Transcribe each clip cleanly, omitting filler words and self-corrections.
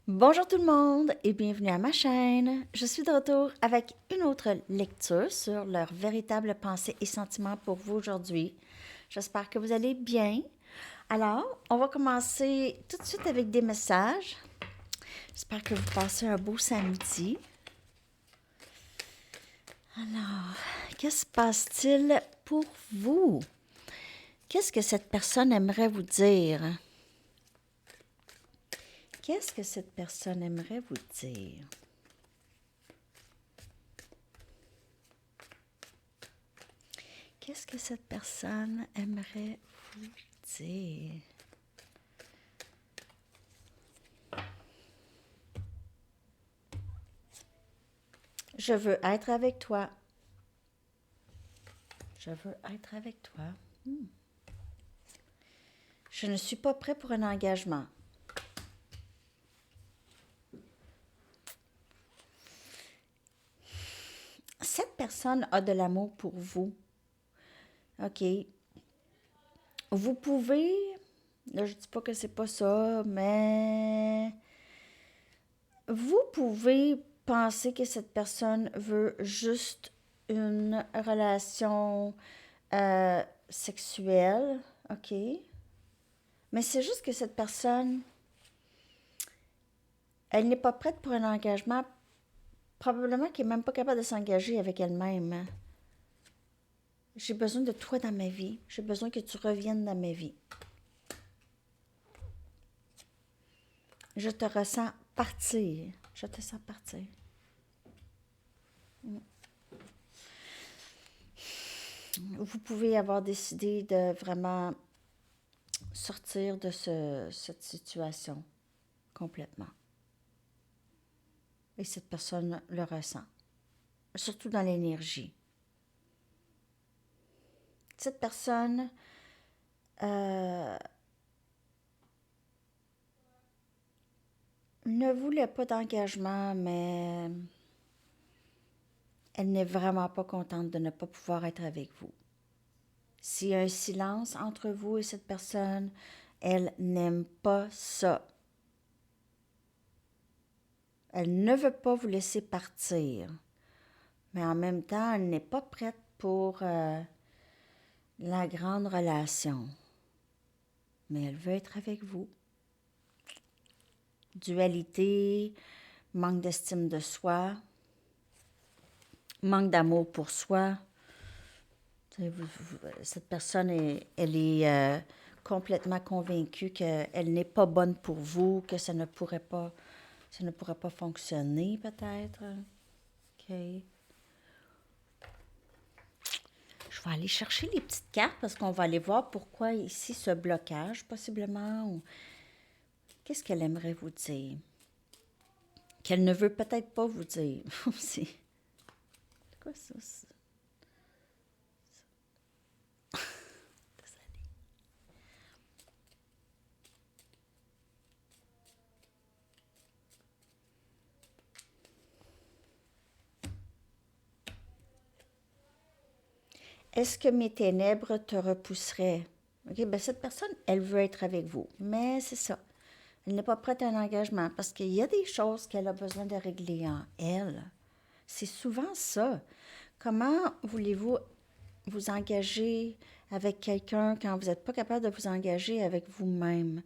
Bonjour tout le monde et bienvenue à ma chaîne. Je suis de retour avec une autre lecture sur leurs véritables pensées et sentiments pour vous aujourd'hui. J'espère que vous allez bien. Alors, on va commencer tout de suite avec des messages. J'espère que vous passez un beau samedi. Alors, que se passe-t-il pour vous? Qu'est-ce que cette personne aimerait vous dire? Qu'est-ce que cette personne aimerait vous dire? Qu'est-ce que cette personne aimerait vous dire? Je veux être avec toi. Je veux être avec toi. Je ne suis pas prêt pour un engagement. Cette personne a de l'amour pour vous. OK. Vous pouvez, là je dis pas que c'est pas ça, mais vous pouvez penser que cette personne veut juste une relation sexuelle, OK? Mais c'est juste que cette personne, elle n'est pas prête pour un engagement, probablement qu'elle n'est même pas capable de s'engager avec elle-même. J'ai besoin de toi dans ma vie. J'ai besoin que tu reviennes dans ma vie. Je te ressens partir. Je te sens partir. Vous pouvez avoir décidé de vraiment sortir de cette situation complètement. Et cette personne le ressent. Surtout dans l'énergie. Cette personne ne voulait pas d'engagement, mais elle n'est vraiment pas contente de ne pas pouvoir être avec vous. S'il y a un silence entre vous et cette personne, elle n'aime pas ça. Elle ne veut pas vous laisser partir, mais en même temps, elle n'est pas prête pour la grande relation. Mais elle veut être avec vous. Dualité, manque d'estime de soi, manque d'amour pour soi. Cette personne, elle est complètement convaincue qu'elle n'est pas bonne pour vous, que ça ne pourrait pas fonctionner peut-être. OK. Je vais aller chercher les petites cartes parce qu'on va aller voir pourquoi ici ce blocage, possiblement. Ou qu'est-ce qu'elle aimerait vous dire? Qu'elle ne veut peut-être pas vous dire aussi. C'est quoi ça? Est-ce que mes ténèbres te repousseraient? OK, bien cette personne, elle veut être avec vous. Mais c'est ça. Elle n'est pas prête à un engagement parce qu'il y a des choses qu'elle a besoin de régler en elle. C'est souvent ça. Comment voulez-vous vous engager avec quelqu'un quand vous n'êtes pas capable de vous engager avec vous-même?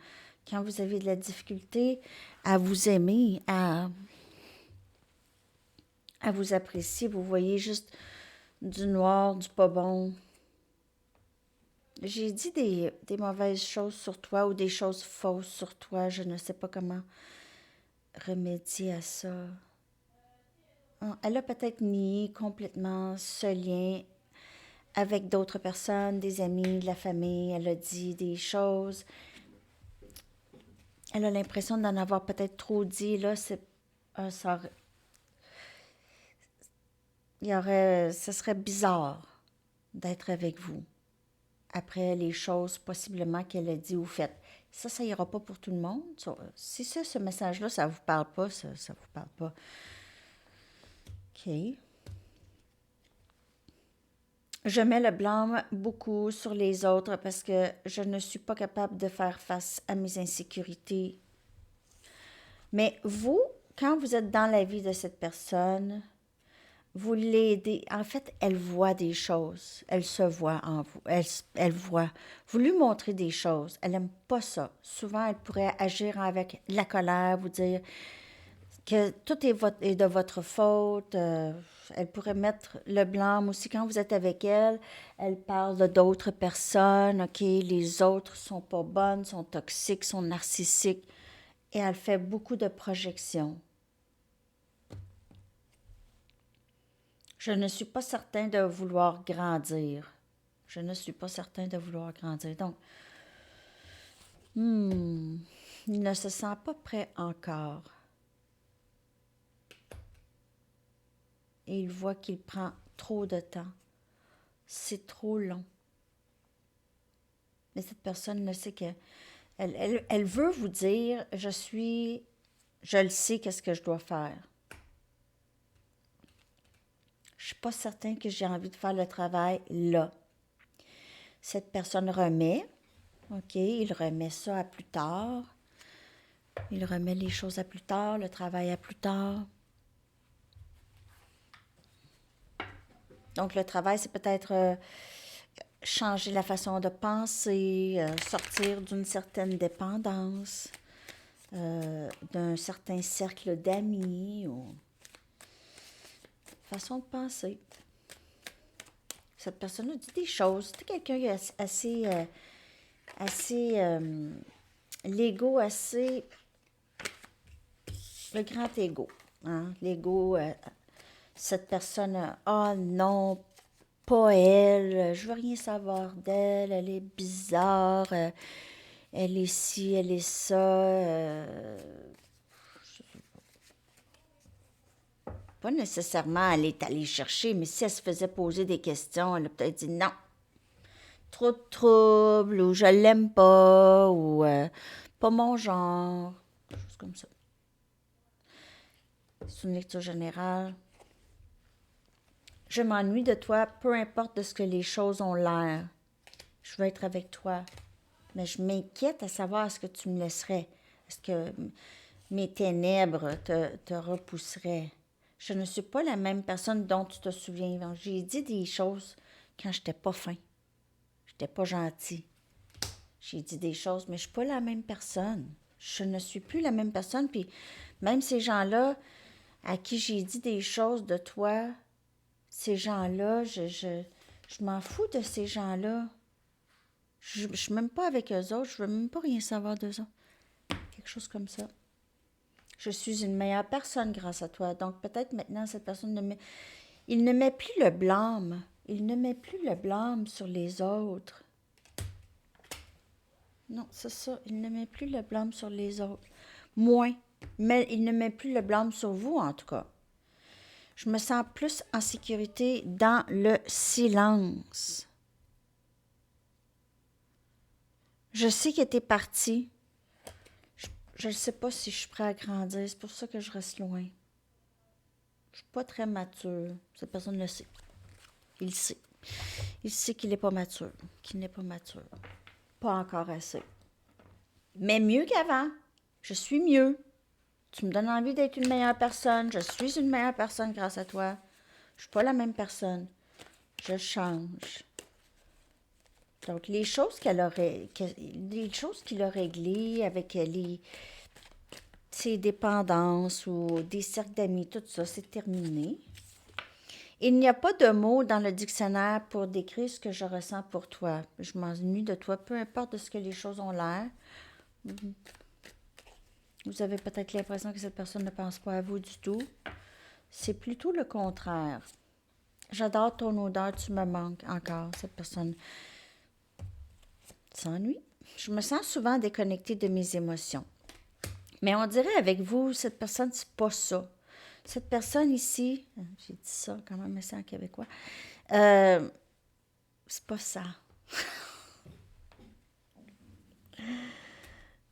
Quand vous avez de la difficulté à vous aimer, à vous apprécier, vous voyez juste du noir, du pas bon. J'ai dit des mauvaises choses sur toi ou des choses fausses sur toi. Je ne sais pas comment remédier à ça. Elle a peut-être nié complètement ce lien avec d'autres personnes, des amis, de la famille. Elle a dit des choses. Elle a l'impression d'en avoir peut-être trop dit. Là, ce serait bizarre d'être avec vous après les choses possiblement qu'elle a dit ou faites. Ça ira pas pour tout le monde. Si ce message-là, ça vous parle pas, ça vous parle pas. OK. Je mets le blâme beaucoup sur les autres parce que je ne suis pas capable de faire face à mes insécurités. Mais vous, quand vous êtes dans la vie de cette personne, vous l'aidez. En fait, elle voit des choses. Elle se voit en vous. Elle voit. Vous lui montrez des choses. Elle n'aime pas ça. Souvent, elle pourrait agir avec la colère, vous dire que tout est de votre faute. Elle pourrait mettre le blâme aussi. Quand vous êtes avec elle, elle parle d'autres personnes. OK, les autres sont pas bonnes, sont toxiques, sont narcissiques. Et elle fait beaucoup de projections. Je ne suis pas certain de vouloir grandir. Je ne suis pas certain de vouloir grandir. Donc, il ne se sent pas prêt encore. Et il voit qu'il prend trop de temps. C'est trop long. Mais cette personne le sait que elle veut vous dire, je le sais, qu'est-ce que je dois faire. Je ne suis pas certain que j'ai envie de faire le travail là. Cette personne remet, OK, il remet ça à plus tard. Il remet les choses à plus tard, le travail à plus tard. Donc, le travail, c'est peut-être changer la façon de penser, sortir d'une certaine dépendance, d'un certain cercle d'amis ou façon de penser. Cette personne a dit des choses. C'est quelqu'un qui est assez l'ego, assez le grand ego. Hein? L'ego, cette personne, ah non, pas elle, je veux rien savoir d'elle, elle est bizarre, elle est ci, elle est ça. Pas nécessairement elle est allée chercher, mais si elle se faisait poser des questions, elle a peut-être dit non. Trop de trouble, ou je l'aime pas, ou pas mon genre, quelque chose comme ça. C'est une lecture générale. Je m'ennuie de toi, peu importe de ce que les choses ont l'air. Je veux être avec toi. Mais je m'inquiète à savoir est-ce que tu me laisserais. Est-ce que mes ténèbres te repousseraient. Je ne suis pas la même personne dont tu te souviens. J'ai dit des choses quand j'étais pas fin. J'étais pas gentil. J'ai dit des choses, mais je suis pas la même personne. Je ne suis plus la même personne. Puis même ces gens-là à qui j'ai dit des choses de toi, ces gens-là, je m'en fous de ces gens-là. Je ne suis même pas avec eux autres. Je veux même pas rien savoir d'eux autres. Quelque chose comme ça. Je suis une meilleure personne grâce à toi. Donc peut-être maintenant, cette personne il ne met plus le blâme. Il ne met plus le blâme sur les autres. Non, c'est ça. Il ne met plus le blâme sur les autres. Moins. Mais il ne met plus le blâme sur vous, en tout cas. Je me sens plus en sécurité dans le silence. Je sais que tu es parti. Je ne sais pas si je suis prêt à grandir. C'est pour ça que je reste loin. Je suis pas très mature. Cette personne le sait. Il sait. Il sait qu'il n'est pas mature. Qu'il n'est pas mature. Pas encore assez. Mais mieux qu'avant. Je suis mieux. Tu me donnes envie d'être une meilleure personne. Je suis une meilleure personne grâce à toi. Je ne suis pas la même personne. Je change. Donc, les choses qu'il a réglées avec ses dépendances ou des cercles d'amis, tout ça, c'est terminé. Il n'y a pas de mots dans le dictionnaire pour décrire ce que je ressens pour toi. Je m'ennuie de toi, peu importe de ce que les choses ont l'air. Vous avez peut-être l'impression que cette personne ne pense pas à vous du tout. C'est plutôt le contraire. J'adore ton odeur, tu me manques encore, cette personne s'ennuie. Je me sens souvent déconnectée de mes émotions. Mais on dirait avec vous, cette personne, c'est pas ça. Cette personne ici, j'ai dit ça quand même, c'est en québécois, c'est pas ça.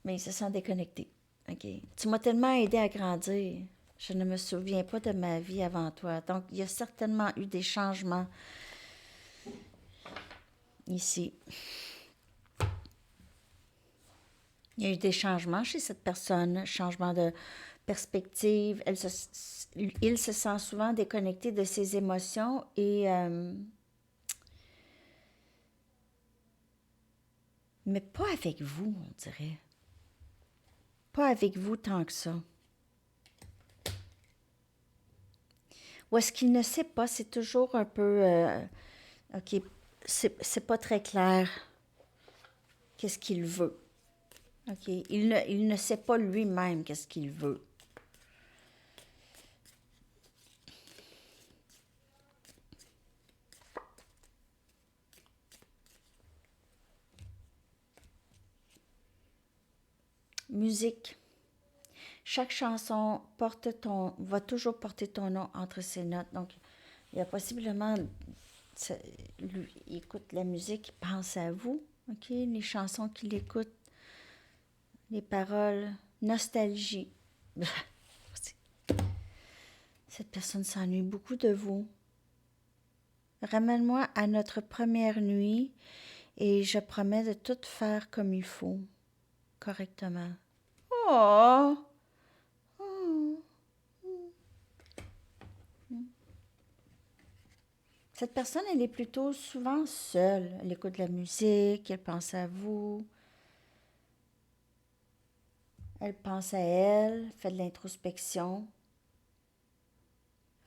Mais il se sent déconnecté. OK. Tu m'as tellement aidé à grandir. Je ne me souviens pas de ma vie avant toi. Donc, il y a certainement eu des changements ici. Il y a eu des changements chez cette personne, changement de perspective. Il se sent souvent déconnecté de ses émotions mais pas avec vous, on dirait. Pas avec vous tant que ça. Ou est-ce qu'il ne sait pas? C'est toujours un peu... OK, c'est pas très clair qu'est-ce qu'il veut. OK, il ne sait pas lui-même qu'est-ce qu'il veut. Musique. Chaque chanson va toujours porter ton nom entre ses notes. Donc, il y a possiblement... Lui, il écoute la musique, il pense à vous. OK, les chansons qu'il écoute, les paroles, nostalgie. Cette personne s'ennuie beaucoup de vous. Ramène-moi à notre première nuit et je promets de tout faire comme il faut, correctement. Oh! Oh. Cette personne, elle est plutôt souvent seule. Elle écoute la musique, elle pense à vous. Elle pense à elle, fait de l'introspection,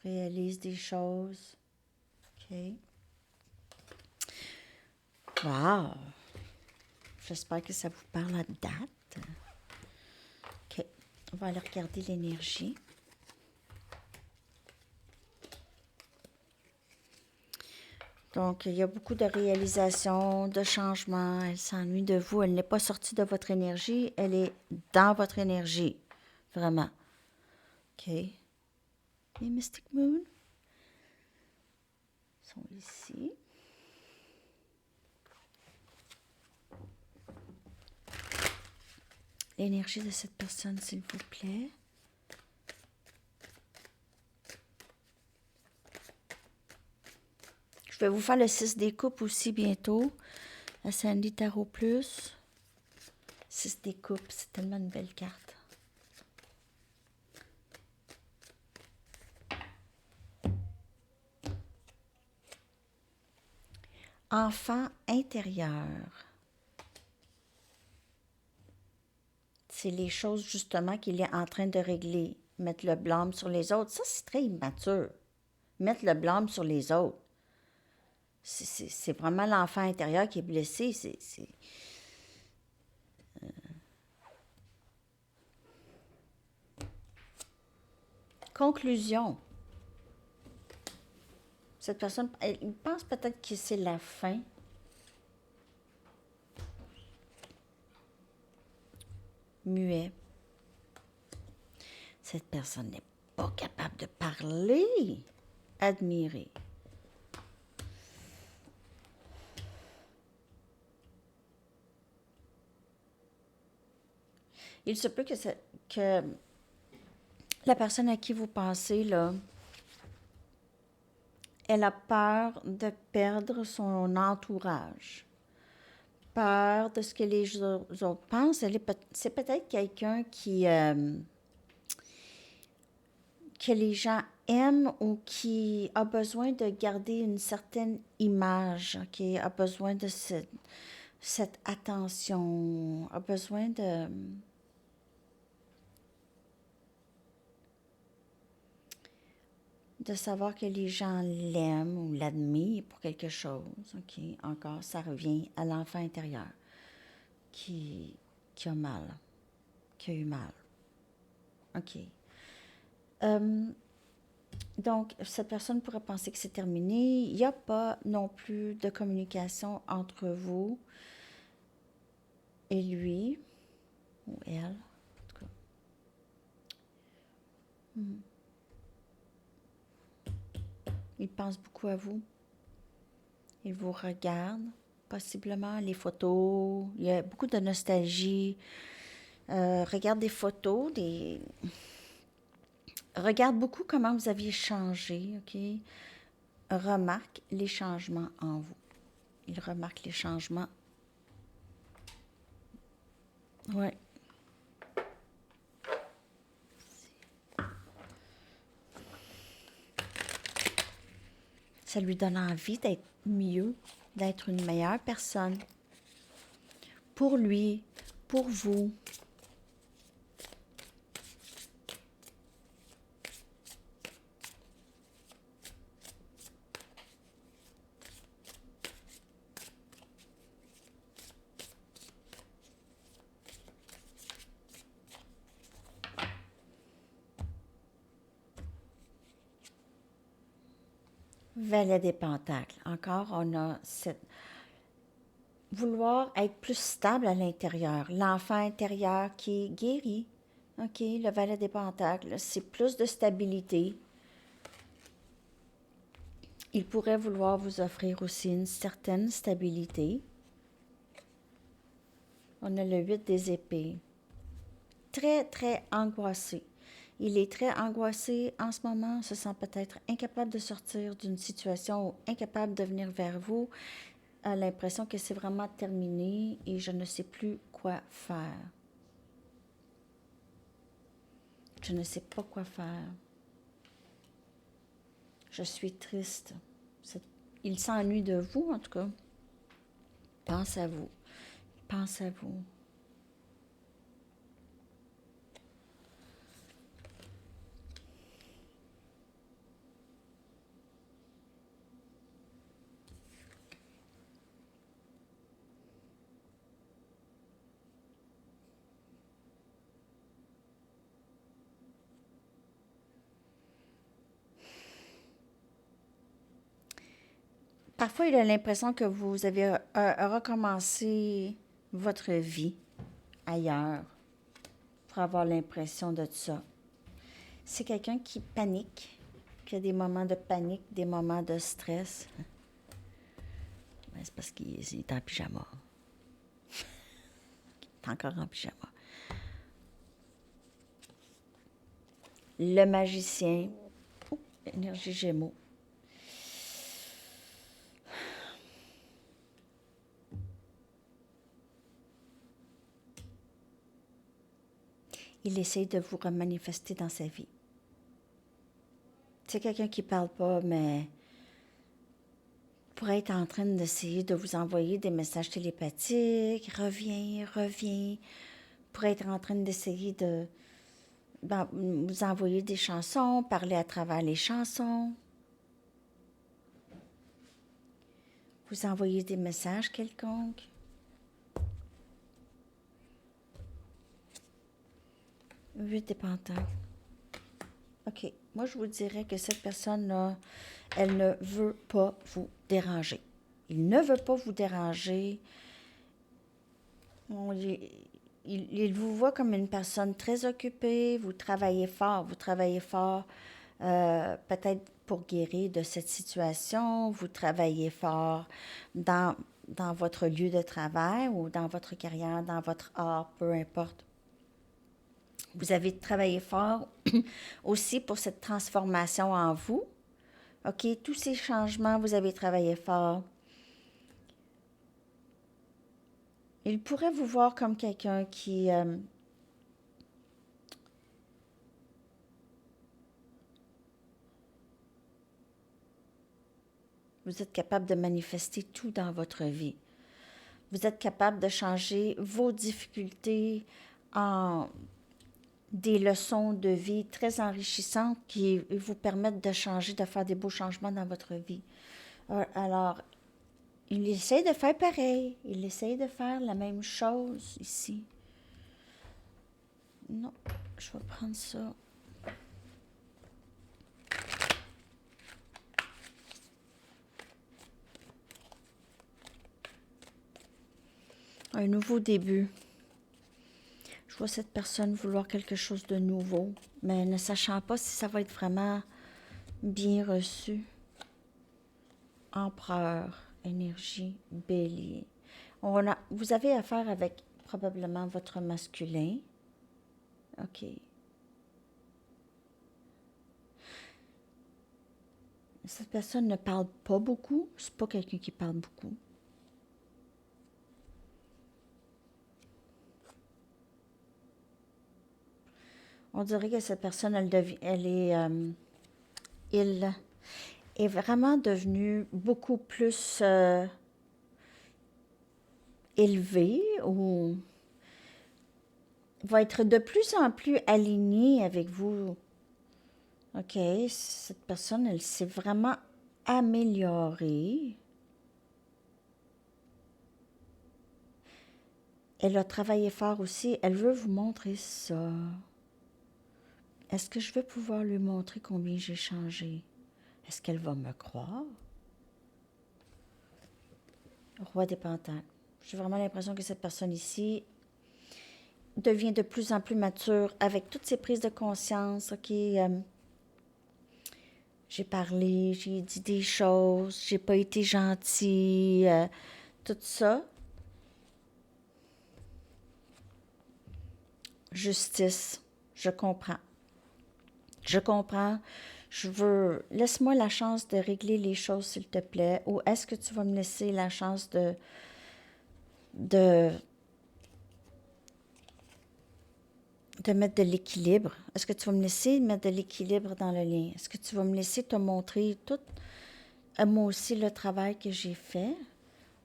réalise des choses. OK. Wow! J'espère que ça vous parle à date. OK. On va aller regarder l'énergie. Donc, il y a beaucoup de réalisations, de changements. Elle s'ennuie de vous. Elle n'est pas sortie de votre énergie. Elle est dans votre énergie. Vraiment. OK. Les Mystic Moon sont ici. L'énergie de cette personne, s'il vous plaît. Je vais vous faire le 6 des coupes aussi bientôt. La Sandy Tarot Plus. 6 des coupes, c'est tellement une belle carte. Enfant intérieur. C'est les choses justement qu'il est en train de régler. Mettre le blâme sur les autres, ça c'est très immature. Mettre le blâme sur les autres. C'est vraiment l'enfant intérieur qui est blessé. Conclusion. Cette personne, il pense peut-être que c'est la fin. Muet. Cette personne n'est pas capable de parler. Admirer. Il se peut que la personne à qui vous pensez, là, elle a peur de perdre son entourage. Peur de ce que les autres pensent. C'est peut-être quelqu'un que les gens aiment ou qui a besoin de garder une certaine image, qui a besoin de cette attention, a besoin de savoir que les gens l'aiment ou l'admirent pour quelque chose. OK, encore, ça revient à l'enfant intérieur qui a mal, qui a eu mal. OK. Donc, cette personne pourrait penser que c'est terminé. Il n'y a pas non plus de communication entre vous et lui, ou elle, en tout cas. Il pense beaucoup à vous. Il vous regarde, possiblement les photos. Il y a beaucoup de nostalgie. Regarde des photos, regarde beaucoup comment vous aviez changé, OK? Remarque les changements en vous. Il remarque les changements. Ouais. Ça lui donne envie d'être mieux, d'être une meilleure personne. Pour lui, pour vous. Valet des Pentacles. Encore, on a cette... Vouloir être plus stable à l'intérieur. L'enfant intérieur qui est guéri. OK, le Valet des Pentacles, c'est plus de stabilité. Il pourrait vouloir vous offrir aussi une certaine stabilité. On a le 8 des épées. Très, très angoissé. Il est très angoissé en ce moment, se sent peut-être incapable de sortir d'une situation ou incapable de venir vers vous, a l'impression que c'est vraiment terminé et je ne sais plus quoi faire. Je ne sais pas quoi faire. Je suis triste. Il s'ennuie de vous, en tout cas. Pense à vous. Pense à vous. Parfois, il a l'impression que vous avez recommencé votre vie ailleurs pour avoir l'impression de ça. C'est quelqu'un qui panique, qui a des moments de panique, des moments de stress. Ben, c'est parce qu'il est en pyjama. Il est encore en pyjama. Le magicien. Oh, énergie Gémeaux. Il essaye de vous remanifester dans sa vie. C'est quelqu'un qui ne parle pas, mais pourrait être en train d'essayer de vous envoyer des messages télépathiques. Reviens, reviens. Pourrait être en train d'essayer de vous envoyer des chansons, parler à travers les chansons. Vous envoyer des messages quelconques. Huit des pentacles. OK. Moi, je vous dirais que cette personne-là, elle ne veut pas vous déranger. Il ne veut pas vous déranger. Il vous voit comme une personne très occupée. Vous travaillez fort. Peut-être pour guérir de cette situation. Vous travaillez fort dans votre lieu de travail ou dans votre carrière, dans votre art, peu importe. Vous avez travaillé fort aussi pour cette transformation en vous. OK, tous ces changements, vous avez travaillé fort. Il pourrait vous voir comme quelqu'un qui... vous êtes capable de manifester tout dans votre vie. Vous êtes capable de changer vos difficultés en des leçons de vie très enrichissantes qui vous permettent de changer, de faire des beaux changements dans votre vie. Alors, il essaie de faire pareil. Il essaie de faire la même chose ici. Non, je vais prendre ça. Un nouveau début. Je vois cette personne vouloir quelque chose de nouveau, mais ne sachant pas si ça va être vraiment bien reçu. Empereur, énergie, bélier. Vous avez affaire avec probablement votre masculin. OK. Cette personne ne parle pas beaucoup. C'est pas quelqu'un qui parle beaucoup. On dirait que cette personne, elle est vraiment devenu beaucoup plus élevé ou va être de plus en plus aligné avec vous. OK, cette personne, elle s'est vraiment améliorée. Elle a travaillé fort aussi. Elle veut vous montrer ça. Est-ce que je vais pouvoir lui montrer combien j'ai changé? Est-ce qu'elle va me croire? Roi des Pentacles. J'ai vraiment l'impression que cette personne ici devient de plus en plus mature avec toutes ses prises de conscience. OK, j'ai parlé, j'ai dit des choses, j'ai pas été gentille, tout ça. Justice, je comprends. Je comprends. Je veux... Laisse-moi la chance de régler les choses, s'il te plaît. Ou est-ce que tu vas me laisser la chance de, de mettre de l'équilibre? Est-ce que tu vas me laisser mettre de l'équilibre dans le lien? Est-ce que tu vas me laisser te montrer tout, moi aussi, le travail que j'ai fait?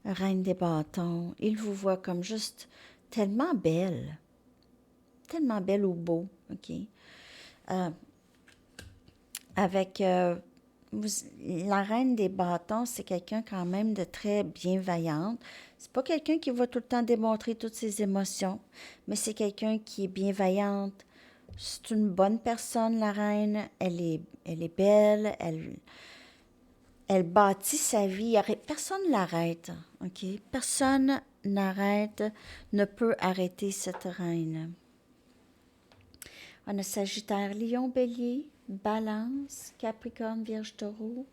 Reine des bâtons, il vous voit comme juste tellement belle ou beau, OK? Euh, avec la reine des bâtons, c'est quelqu'un quand même de très bienveillante. C'est pas quelqu'un qui va tout le temps démontrer toutes ses émotions, mais c'est quelqu'un qui est bienveillante. C'est une bonne personne, la reine. Elle est belle. Elle bâtit sa vie. Personne ne l'arrête, OK? Personne n'arrête, ne peut arrêter cette reine. On a Sagittaire, Lion, Bélier, Balance, Capricorne, Vierge, Taureau.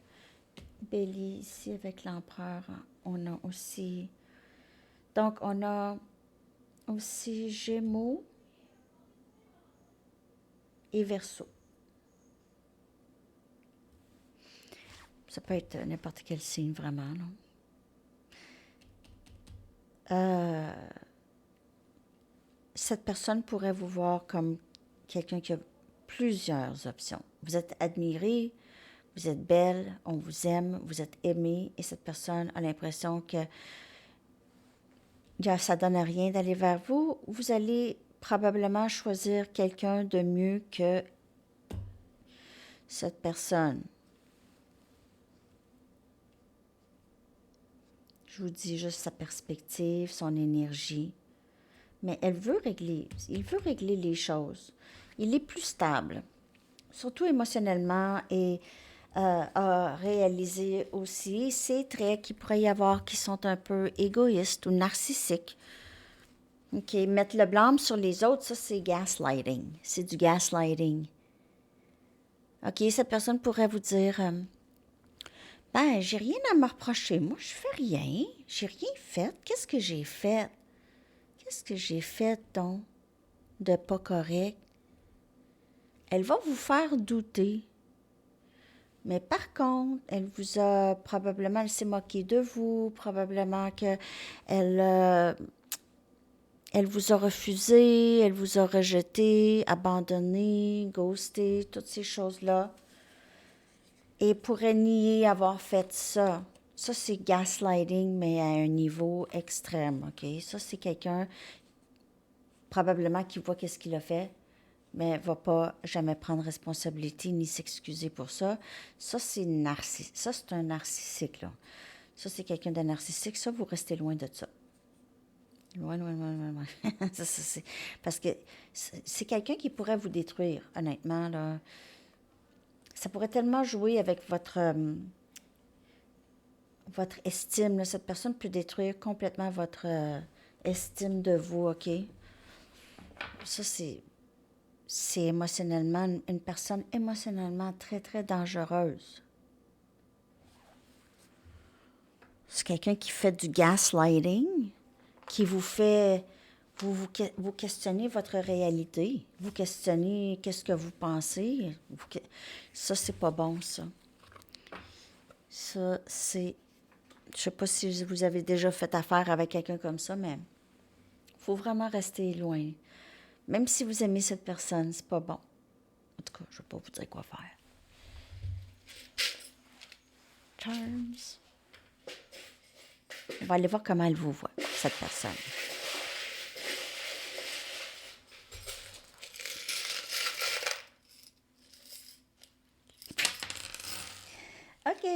Bélier ici avec l'empereur. On a aussi... Donc, on a aussi Gémeaux et Verseau. Ça peut être n'importe quel signe, vraiment, non? Cette personne pourrait vous voir comme quelqu'un qui a plusieurs options. Vous êtes admiré, vous êtes belle, on vous aime, vous êtes aimé, et cette personne a l'impression que ça ne donne rien d'aller vers vous. Vous allez probablement choisir quelqu'un de mieux que cette personne. Je vous dis juste sa perspective, son énergie. Mais il veut régler les choses. Il est plus stable, surtout émotionnellement, et a réalisé aussi ces traits qu'il pourrait y avoir qui sont un peu égoïstes ou narcissiques. OK, mettre le blâme sur les autres, ça c'est gaslighting. C'est du gaslighting. OK, cette personne pourrait vous dire ben, j'ai rien à me reprocher. Moi, je fais rien. J'ai rien fait. Qu'est-ce que j'ai fait? Qu'est-ce que j'ai fait, donc, de pas correct? Elle va vous faire douter. Mais par contre, elle vous a probablement, elle s'est moquée de vous, probablement que elle vous a refusé, elle vous a rejeté, abandonné, ghosté, toutes ces choses-là. Et pourrait nier avoir fait ça. Ça, c'est gaslighting, mais à un niveau extrême, OK? Ça, c'est quelqu'un, probablement, qui voit qu'est-ce qu'il a fait, mais ne va pas jamais prendre responsabilité ni s'excuser pour ça. Ça, c'est ça, c'est un narcissique, là. Ça, c'est quelqu'un de narcissique. Ça, vous restez loin de ça. Loin, loin, loin, loin, loin. Parce que c'est quelqu'un qui pourrait vous détruire, honnêtement, là. Ça pourrait tellement jouer avec votre estime. Là. Cette personne peut détruire complètement votre estime de vous, OK? Ça, c'est émotionnellement, une personne émotionnellement très, très dangereuse. C'est quelqu'un qui fait du gaslighting, qui vous fait, vous questionnez votre réalité, vous questionnez qu'est-ce que vous pensez. Ça, c'est pas bon, ça. Ça, c'est... Je sais pas si vous avez déjà fait affaire avec quelqu'un comme ça, mais il faut vraiment rester loin. Même si vous aimez cette personne, c'est pas bon. En tout cas, je ne vais pas vous dire quoi faire. terms. On va aller voir comment elle vous voit, cette personne. OK.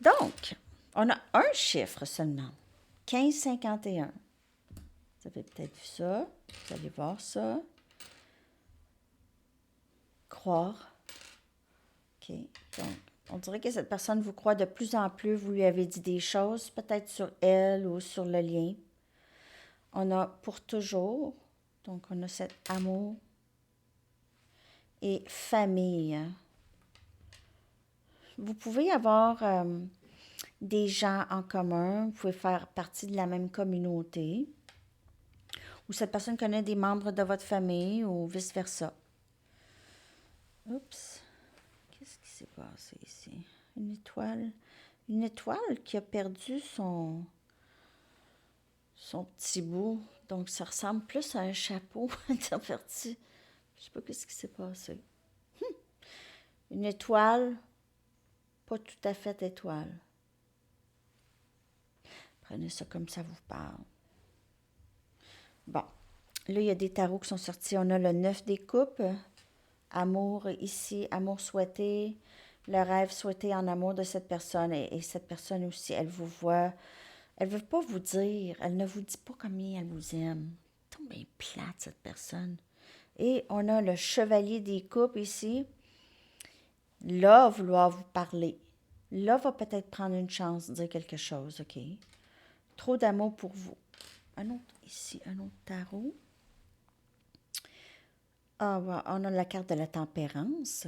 Donc, on a un chiffre seulement. 1551. Vous avez peut-être vu ça. Vous allez voir ça. Croire. OK. Donc, on dirait que cette personne vous croit de plus en plus. Vous lui avez dit des choses, peut-être sur elle ou sur le lien. On a pour toujours. Donc, on a cet amour et famille. Vous pouvez avoir des gens en commun. Vous pouvez faire partie de la même communauté. Ou cette personne connaît des membres de votre famille ou vice-versa. Oups. Qu'est-ce qui s'est passé ici? Une étoile. Une étoile qui a perdu son petit bout. Donc, ça ressemble plus à un chapeau. Ça a perdu. Je ne sais pas qu'est-ce qui s'est passé. Une étoile, pas tout à fait étoile. Prenez ça comme ça vous parle. Bon. Là, il y a des tarots qui sont sortis. On a le 9 des coupes. Amour ici, amour souhaité. Le rêve souhaité en amour de cette personne. Et cette personne aussi, elle vous voit. Elle ne veut pas vous dire. Elle ne vous dit pas combien elle vous aime. C'est bien plate, cette personne. Et on a le chevalier des coupes ici. Là, vouloir vous parler. Là, va peut-être prendre une chance de dire quelque chose, OK? Trop d'amour pour vous. Un autre ici, un autre tarot. Ah, ouais, on a la carte de la tempérance.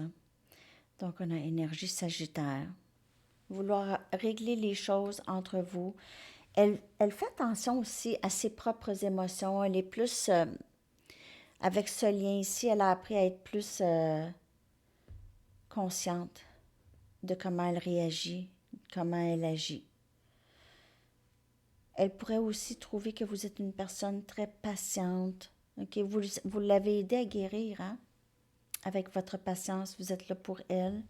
Donc, on a énergie sagittaire. Vouloir régler les choses entre vous. Elle fait attention aussi à ses propres émotions. Elle est plus... avec ce lien ici, elle a appris à être plus consciente de comment elle réagit, comment elle agit. Elle pourrait aussi trouver que vous êtes une personne très patiente. Okay? Vous l'avez aidée à guérir, hein? Avec votre patience, vous êtes là pour elle.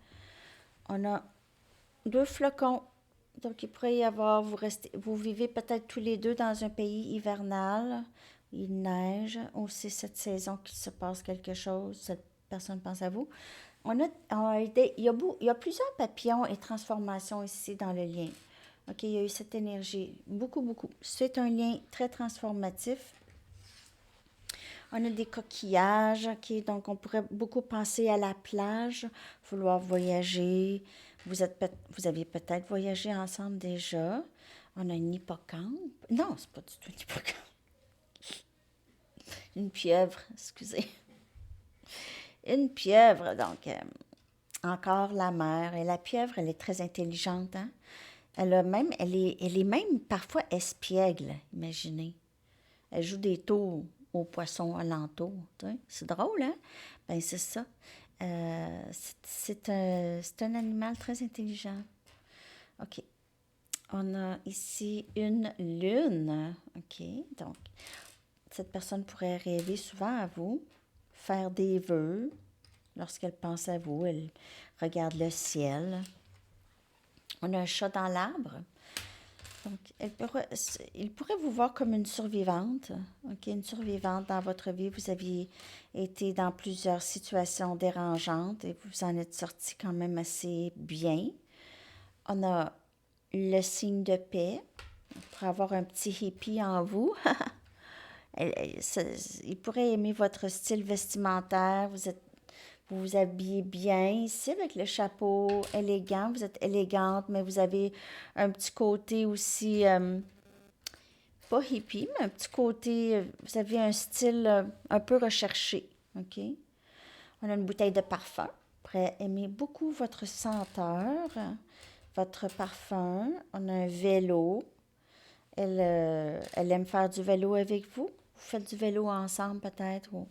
On a 2 flocons. Donc, il pourrait y avoir, vous vivez peut-être tous les deux dans un pays hivernal. Il neige. Ou c'est cette saison qu'il se passe quelque chose. Cette personne pense à vous. Il y a plusieurs papillons et transformations ici dans le lien. OK, il y a eu cette énergie. Beaucoup, beaucoup. C'est un lien très transformatif. On a des coquillages, OK, donc on pourrait beaucoup penser à la plage, vouloir voyager. Vous avez peut-être voyagé ensemble déjà. On a une hippocampe. Non, c'est pas du tout une hippocampe. Une pieuvre, excusez. Une pieuvre, donc encore la mer. Et la pieuvre, elle est très intelligente, hein? Elle est même parfois espiègle, imaginez. Elle joue des tours aux poissons alentour. C'est drôle, hein? Ben c'est ça. C'est un animal très intelligent. OK. On a ici une lune. OK. Donc, cette personne pourrait rêver souvent à vous, faire des vœux. Lorsqu'elle pense à vous, elle regarde le ciel. On a un chat dans l'arbre. Donc, il pourrait vous voir comme une survivante. OK, une survivante dans votre vie. Vous aviez été dans plusieurs situations dérangeantes et vous en êtes sorti quand même assez bien. On a le signe de paix. Pour avoir un petit hippie en vous. Il pourrait aimer votre style vestimentaire. Vous vous habillez bien ici avec le chapeau élégant. Vous êtes élégante, mais vous avez un petit côté aussi, pas hippie, mais un petit côté, vous avez un style un peu recherché. OK? On a une bouteille de parfum. Vous pourrez aimer beaucoup votre senteur, votre parfum. On a un vélo. Elle aime faire du vélo avec vous. Vous faites du vélo ensemble peut-être. Ou...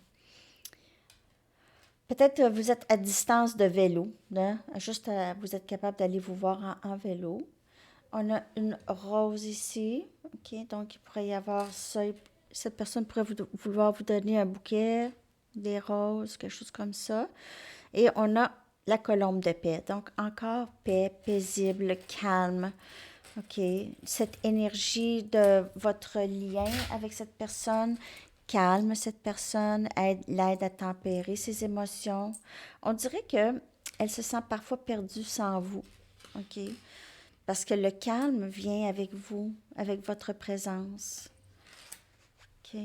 Peut-être vous êtes à distance de vélo. Hein? Juste vous êtes capable d'aller vous voir en vélo. On a une rose ici. OK, donc il pourrait y avoir ça. Cette personne pourrait vouloir vous donner un bouquet, des roses, quelque chose comme ça. Et on a la colombe de paix. Donc, encore paix, paisible, calme. OK. Cette énergie de votre lien avec cette personne calme cette personne, l'aide à tempérer ses émotions. On dirait que elle se sent parfois perdue sans vous. OK? Parce que le calme vient avec vous, avec votre présence. OK?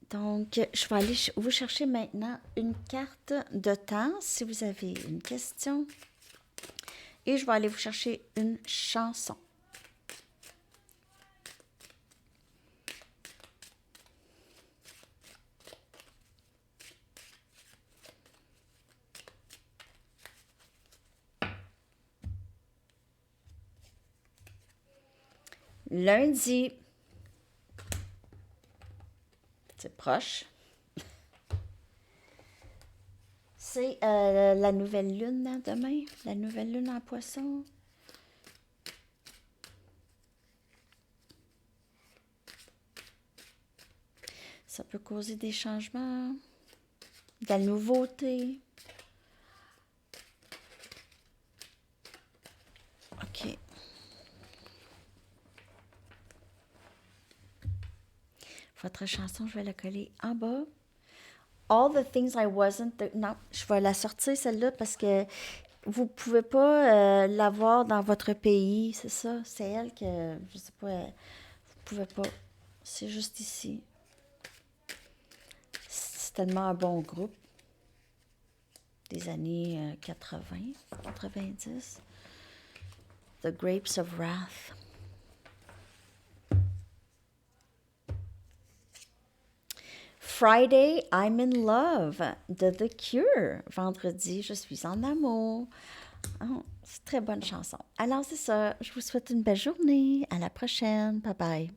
Donc, je vais aller vous chercher maintenant une carte de temps si vous avez une question. Et je vais aller vous chercher une chanson. Lundi, c'est proche. C'est la nouvelle lune hein, demain, la nouvelle lune en poisson. Ça peut causer des changements, de la nouveauté. OK. Votre chanson, je vais la coller en bas. All the things I wasn't... Non, je vais la sortir celle-là parce que vous pouvez pas l'avoir dans votre pays, c'est ça? C'est elle que, je sais pas, vous pouvez pas. C'est juste ici. C'est tellement un bon groupe des années 80, 90. The Grapes of Wrath. Friday, I'm in Love de The Cure. Vendredi, je suis en amour. Oh, c'est une très bonne chanson. Alors, c'est ça. Je vous souhaite une belle journée. À la prochaine. Bye bye.